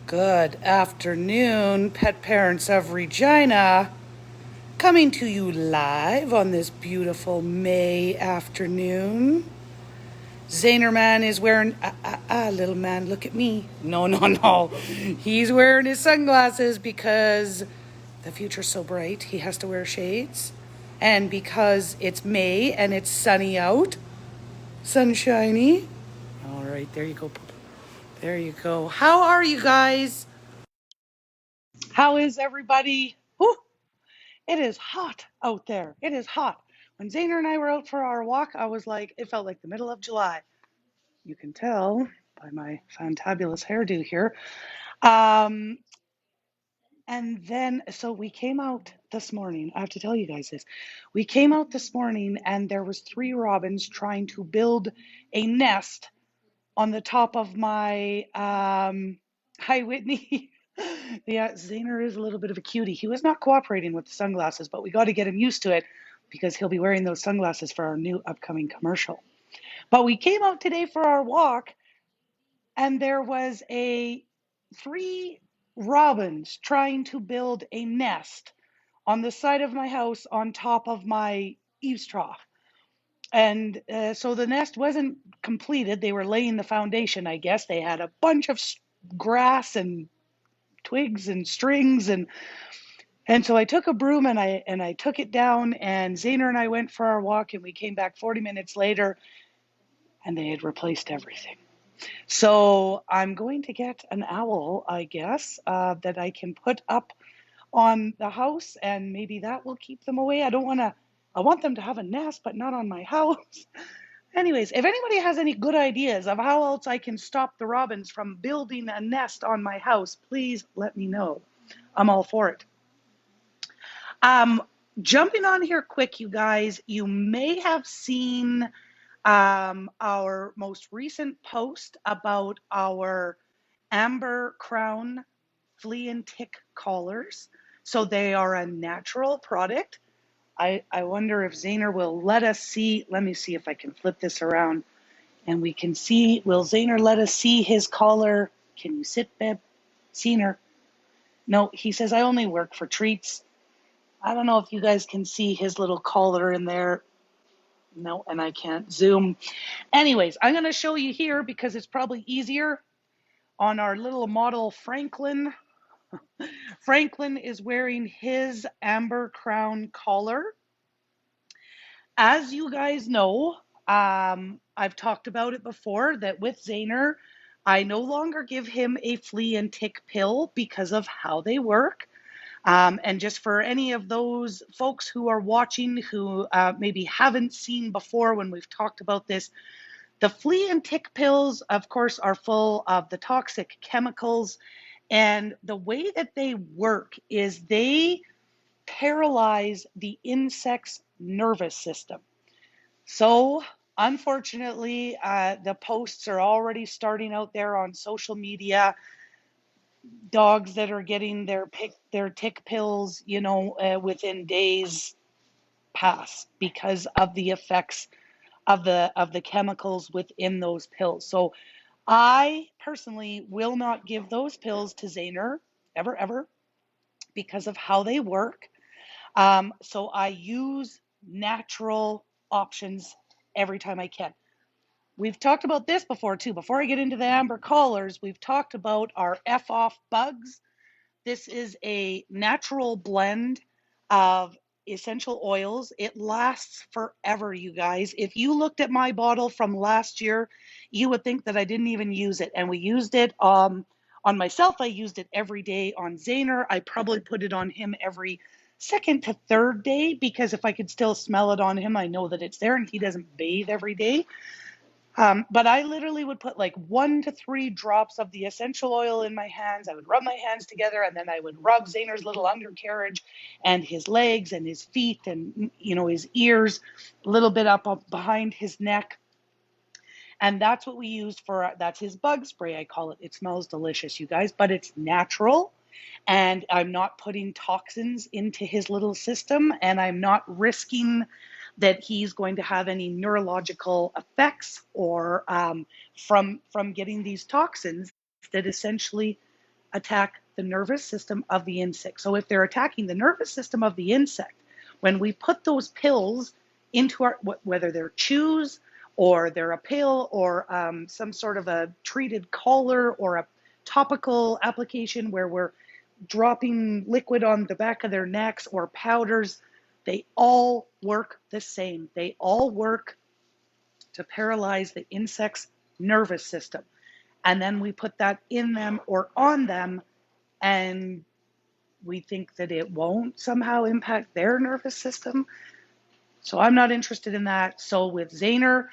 Good afternoon, pet parents of Regina. Coming to you live on this beautiful May afternoon. Zainerman is wearing, little man, look at me. No, no, no. He's wearing his sunglasses because the future's so bright, he has to wear shades. And because it's May and it's sunny out, sunshiny. All right, there you go. There you go. How are you guys? How is everybody? Whew, it is hot out there. It is hot. When Zainer and I were out for our walk, I was like, it felt like the middle of July. You can tell by my fantabulous hairdo here. Um, and then, so we came out this morning. I have to tell you guys this. We came out this morning and there was three robins trying to build a nest on the top of my hi Whitney. Yeah, Zaner is a little bit of a cutie. He was not cooperating with the sunglasses, but we got to get him used to it because he'll be wearing those sunglasses for our new upcoming commercial. But we came out today for our walk and there was a three robins trying to build a nest on the side of my house on top of my eaves trough. And so the nest wasn't completed. They were laying the foundation, I guess. They had a bunch of grass and twigs and strings and so I took a broom and I took it down and Zainer and I went for our walk and we came back 40 minutes later and they had replaced everything. So I'm going to get an owl, I guess, that I can put up on the house and maybe that will keep them away. I want them to have a nest, but not on my house. Anyways, if anybody has any good ideas of how else I can stop the robins from building a nest on my house, please let me know. I'm all for it. Um, Jumping on here quick, you guys, you may have seen our most recent post about our amber crown flea and tick collars. So they are a natural product. I wonder if Zainer will let us see. Let me see if I can flip this around and we can see. Will Zainer let us see his collar? Can you sit, babe? Zainer? No, he says I only work for treats. I don't know if you guys can see his little collar in there. No, and I can't zoom. Anyways, I'm going to show you here because it's probably easier on our little model Franklin. Franklin is wearing his amber crown collar. As you guys know, I've talked about it before that with Zaner, I no longer give him a flea and tick pill because of how they work. And just for any of those folks who are watching who maybe haven't seen before when we've talked about this, the flea and tick pills, of course, are full of the toxic chemicals. And the way that they work is they paralyze the insect's nervous system. So, unfortunately, the posts are already starting out there on social media. Dogs that are getting their tick pills, within days pass because of the effects of the chemicals within those pills. So, I personally will not give those pills to Zainer ever, ever because of how they work. So I use natural options every time I can. We've talked about this before too. Before I get into the amber collars, we've talked about our F off bugs. This is a natural blend of essential oils. It lasts forever, you guys. If you looked at my bottle from last year, you would think that I didn't even use it. And we used it on myself. I used it every day on Zaner. I probably put it on him every second to third day because if I could still smell it on him, I know that it's there and he doesn't bathe every day. But I literally would put like 1 to 3 drops of the essential oil in my hands. I would rub my hands together and then I would rub Zainer's little undercarriage and his legs and his feet and, his ears, a little bit up behind his neck. And that's what we used that's his bug spray, I call it. It smells delicious, you guys, but it's natural. And I'm not putting toxins into his little system, and I'm not risking that he's going to have any neurological effects or from getting these toxins that essentially attack the nervous system of the insect. So if they're attacking the nervous system of the insect, when we put those pills into our, whether they're chews or they're a pill or some sort of a treated collar or a topical application where we're dropping liquid on the back of their necks or powders, they all work the same. They all work to paralyze the insect's nervous system. And then we put that in them or on them, and we think that it won't somehow impact their nervous system. So I'm not interested in that. So with Zaner,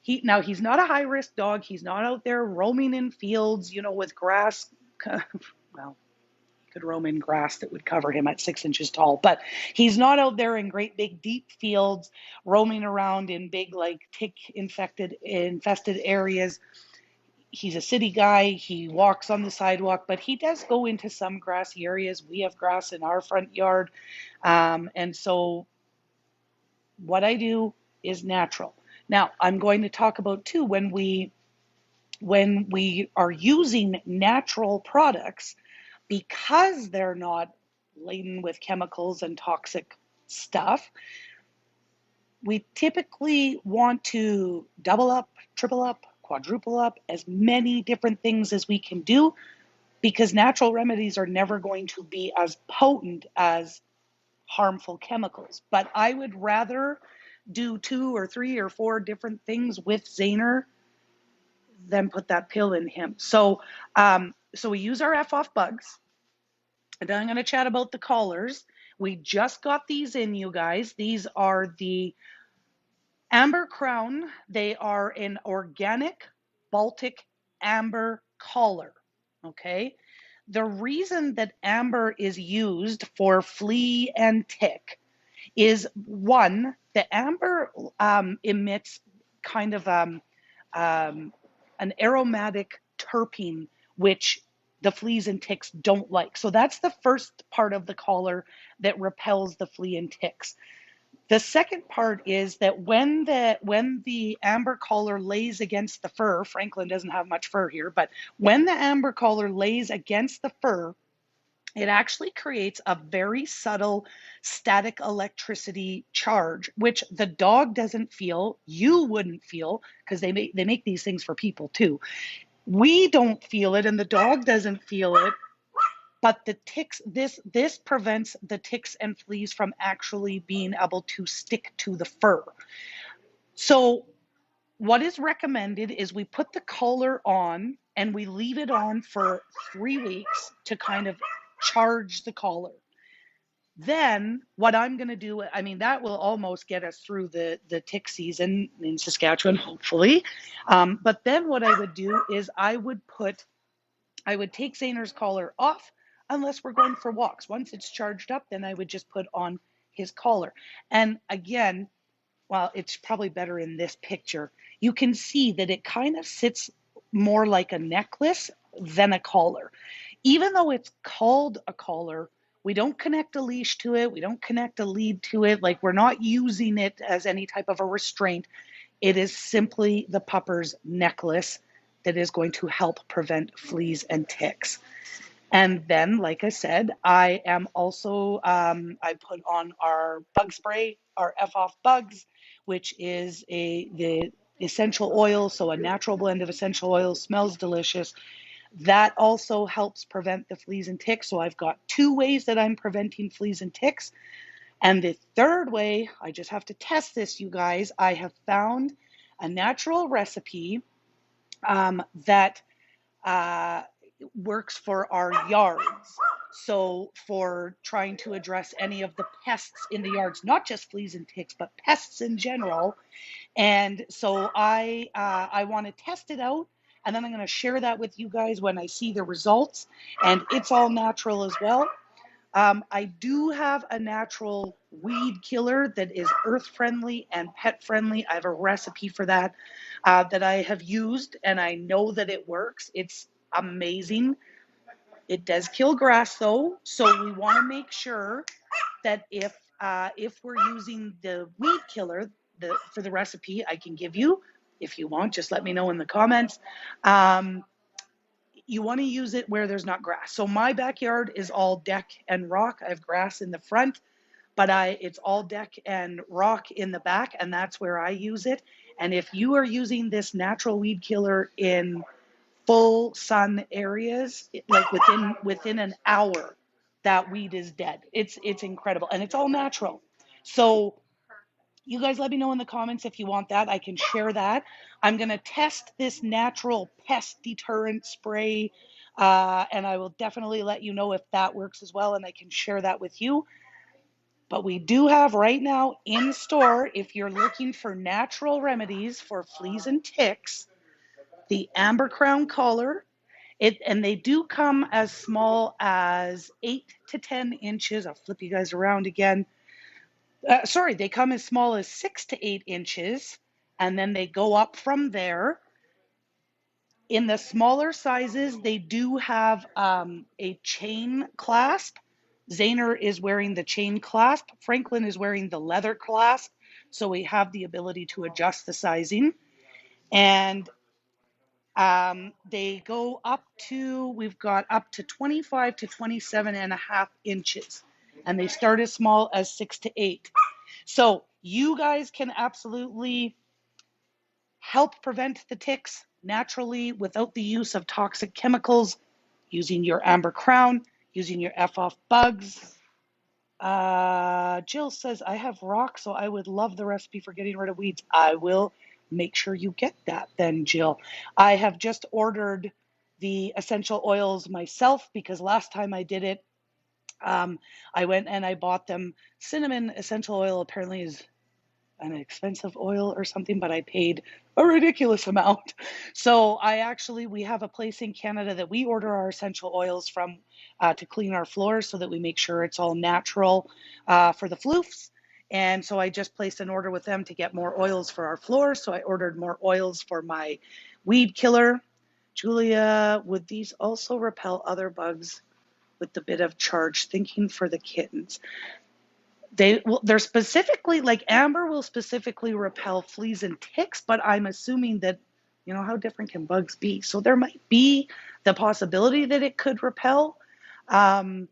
he's not a high risk dog. He's not out there roaming in fields, with grass. Well, he could roam in grass that would cover him at 6 inches tall, but he's not out there in great big deep fields roaming around in big like tick infested areas. He's a city guy. He walks on the sidewalk, but he does go into some grassy areas. We have grass in our front yard. And so what I do is natural. Now, I'm going to talk about too, when we are using natural products, because they're not laden with chemicals and toxic stuff, we typically want to double up, triple up, quadruple up, as many different things as we can do, because natural remedies are never going to be as potent as harmful chemicals. But I would rather do 2 or 3 or 4 different things with Zaner than put that pill in him. So we use our F-off bugs. And then I'm going to chat about the collars. We just got these in, you guys. These are the Amber Crown. They are an organic Baltic amber collar. Okay. The reason that amber is used for flea and tick is, one, the amber emits kind of an aromatic terpene, which the fleas and ticks don't like. So that's the first part of the collar that repels the flea and ticks. The second part is that when the amber collar lays against the fur, Franklin doesn't have much fur here, but when the amber collar lays against the fur, it actually creates a very subtle static electricity charge, which the dog doesn't feel. You wouldn't feel, because they make these things for people too. We don't feel it, and the dog doesn't feel it. But the ticks, this prevents the ticks and fleas from actually being able to stick to the fur. So what is recommended is we put the collar on and we leave it on for 3 weeks to kind of charge the collar. Then what I'm going to do, I mean, that will almost get us through the tick season in Saskatchewan, hopefully. But then what I would do is I would take Zaner's collar off unless we're going for walks. Once it's charged up, then I would just put on his collar. And again, well, it's probably better in this picture. You can see that it kind of sits more like a necklace than a collar. Even though it's called a collar, we don't connect a leash to it. We don't connect a lead to it. Like, we're not using it as any type of a restraint. It is simply the pupper's necklace that is going to help prevent fleas and ticks. And then, like I said, I am also, I put on our bug spray, our F-off bugs, which is the essential oil, so a natural blend of essential oil, smells delicious. That also helps prevent the fleas and ticks. So I've got 2 ways that I'm preventing fleas and ticks. And the third way, I just have to test this, you guys. I have found a natural recipe that works for our yards. So for trying to address any of the pests in the yards, not just fleas and ticks, but pests in general. And so I want to test it out, and then I'm going to share that with you guys when I see the results. And it's all natural as well. I do have a natural weed killer that is earth friendly and pet friendly. I have a recipe for that that I have used, and I know that it works. It's amazing. It does kill grass though, so we want to make sure that if we're using the weed killer for the recipe, I can give you, if you want, just let me know in the comments. you want to use it where there's not grass. So my backyard is all deck and rock. I have grass in the front, but it's all deck and rock in the back, and that's where I use it. And if you are using this natural weed killer in full sun areas, like within an hour, that weed is dead. It's incredible, and it's all natural. So you guys let me know in the comments if you want that. I can share that. I'm going to test this natural pest deterrent spray, and I will definitely let you know if that works as well, and I can share that with you. But we do have right now in store, if you're looking for natural remedies for fleas and ticks, the amber crown collar. And they do come as small as 8 to 10 inches. I'll flip you guys around again. Sorry, they come as small as 6 to 8 inches, and then they go up from there. In the smaller sizes, they do have a chain clasp. Zaner is wearing the chain clasp. Franklin is wearing the leather clasp. So we have the ability to adjust the sizing. And they go up to, we've got up to 25 to 27.5 inches. And they start as small as 6 to 8. So you guys can absolutely help prevent the ticks naturally without the use of toxic chemicals, using your amber crown, using your F-off bugs. Jill says, I have rock, so I would love the recipe for getting rid of weeds. I will make sure you get that then, Jill. I have just ordered the essential oils myself because last time I did it, I went and I bought them. Cinnamon essential oil apparently is an expensive oil or something, but I paid a ridiculous amount. So we have a place in Canada that we order our essential oils from to clean our floors so that we make sure it's all natural for the floofs. And so I just placed an order with them to get more oils for our floors. So I ordered more oils for my weed killer. Julia, would these also repel other bugs with the bit of charge? Thinking for the kittens. They're specifically, like amber will specifically repel fleas and ticks, but I'm assuming that, how different can bugs be? So there might be the possibility that it could repel, but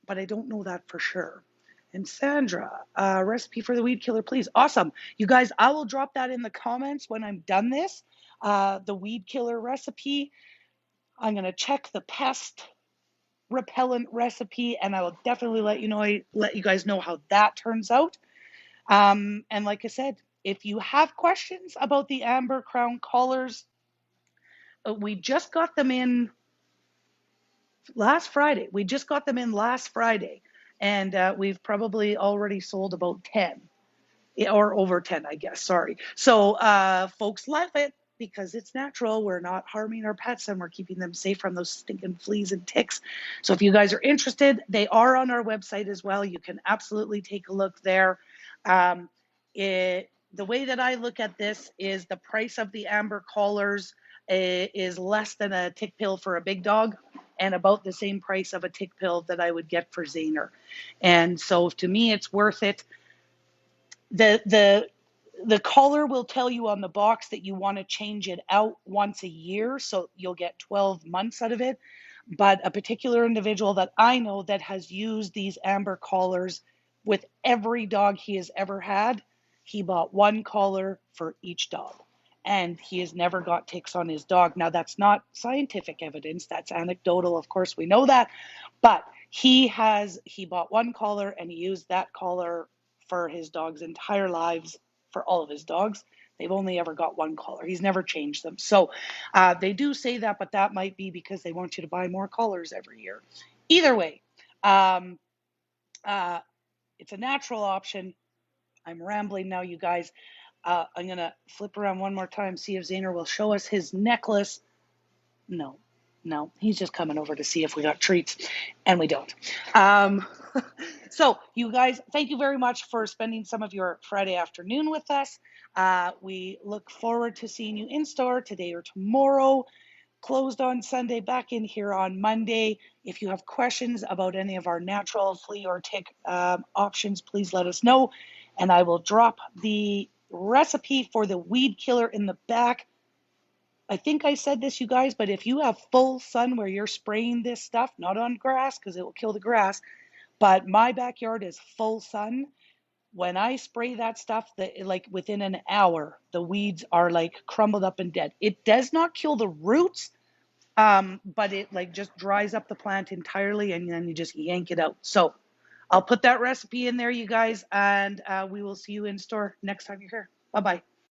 I don't know that for sure. And Sandra, recipe for the weed killer, please. Awesome. You guys, I will drop that in the comments when I'm done this. The weed killer recipe. I'm going to check the pest repellent recipe, and I will definitely let you guys know how that turns out. And like I said, if you have questions about the amber crown collars, we just got them in last Friday. And we've probably already sold about 10. Or over 10, I guess. Sorry. So folks love it because it's natural. We're not harming our pets and we're keeping them safe from those stinking fleas and ticks. So if you guys are interested, they are on our website as well. You can absolutely take a look there. The way that I look at this is the price of the amber collars is less than a tick pill for a big dog and about the same price of a tick pill that I would get for Zaner. And so to me, it's worth it. The collar will tell you on the box that you want to change it out once a year, so you'll get 12 months out of it. But a particular individual that I know that has used these amber collars with every dog he has ever had, he bought one collar for each dog. And he has never got ticks on his dog. Now, that's not scientific evidence. That's anecdotal. Of course, we know that. But he bought one collar and he used that collar for his dog's entire lives, for all of his dogs. They've only ever got one collar. He's never changed them. So they do say that, but that might be because they want you to buy more collars every year. Either way, it's a natural option. I'm rambling now, you guys. I'm going to flip around one more time, see if Zaner will show us his necklace. No, he's just coming over to see if we got treats, and we don't. So you guys, thank you very much for spending some of your Friday afternoon with us. We look forward to seeing you in store today or tomorrow. Closed on Sunday, back in here on Monday. If you have questions about any of our natural flea or tick options, please let us know. And I will drop the recipe for the weed killer in the back. I think I said this, you guys, but if you have full sun where you're spraying this stuff, not on grass because it will kill the grass, but my backyard is full sun. When I spray that stuff, that like within an hour, the weeds are like crumbled up and dead. It does not kill the roots, but it like just dries up the plant entirely, and then you just yank it out. So I'll put that recipe in there, you guys, and we will see you in store next time you're here. Bye bye.